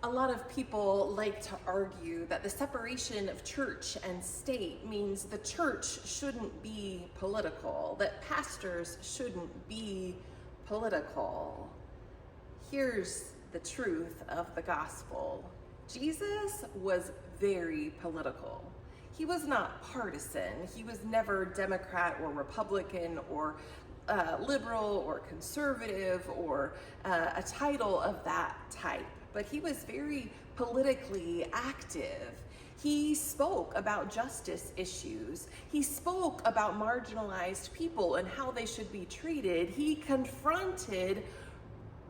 A lot of people like to argue that the separation of church and state means the church shouldn't be political, that pastors shouldn't be political. Here's the truth of the gospel. Jesus was very political. He was not partisan. He was never Democrat or Republican or liberal or conservative or a title of that type. But he was very politically active. He spoke about justice issues. He spoke about marginalized people and how they should be treated. He confronted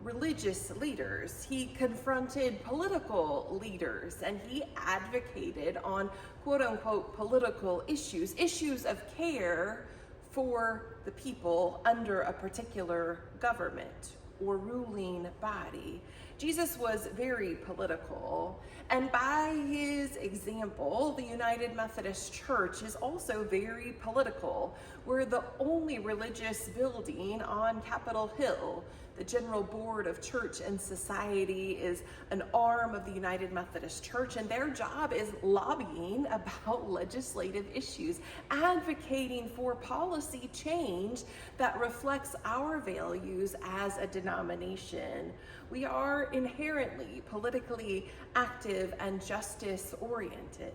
religious leaders. He confronted political leaders, and he advocated on quote unquote political issues, issues of care for the people under a particular government or ruling body. Jesus was very political, and by his example, the United Methodist Church is also very political. We're the only religious building on Capitol Hill. The General Board of Church and Society is an arm of the United Methodist Church, and their job is lobbying about legislative issues, advocating for policy change that reflects our values as a denomination. We are inherently politically active and justice-oriented.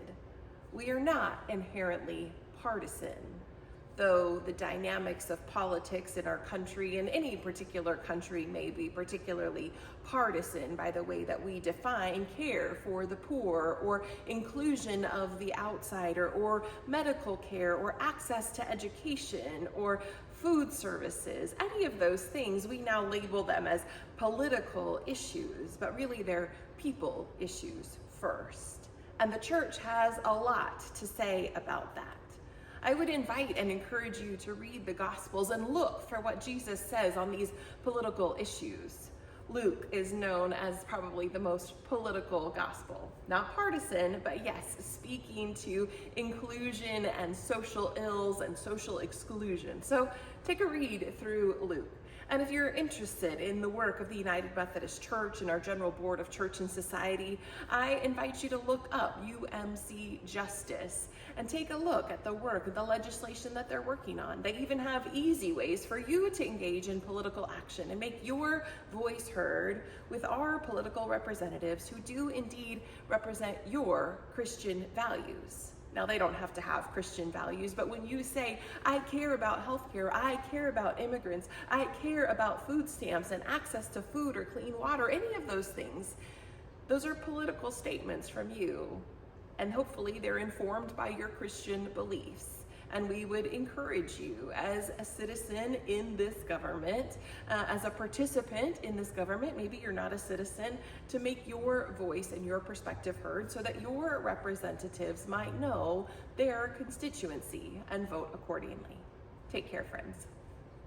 We are not inherently partisan. Though the dynamics of politics in our country and any particular country may be particularly partisan by the way that we define care for the poor or inclusion of the outsider or medical care or access to education or food services, any of those things, we now label them as political issues, but really they're people issues first. And the church has a lot to say about that. I would invite and encourage you to read the Gospels and look for what Jesus says on these political issues. Luke is known as probably the most political gospel. Not partisan, but yes, speaking to inclusion and social ills and social exclusion. So take a read through Luke. And if you're interested in the work of the United Methodist Church and our General Board of Church and Society, I invite you to look up UMC Justice and take a look at the work, the legislation that they're working on. They even have easy ways for you to engage in political action and make your voice heard with our political representatives who do indeed represent your Christian values. Now, they don't have to have Christian values, but when you say, I care about healthcare, I care about immigrants, I care about food stamps and access to food or clean water, any of those things, those are political statements from you. And hopefully they're informed by your Christian beliefs. And we would encourage you as a citizen in this government, as a participant in this government, maybe you're not a citizen, to make your voice and your perspective heard so that your representatives might know their constituency and vote accordingly. Take care, friends.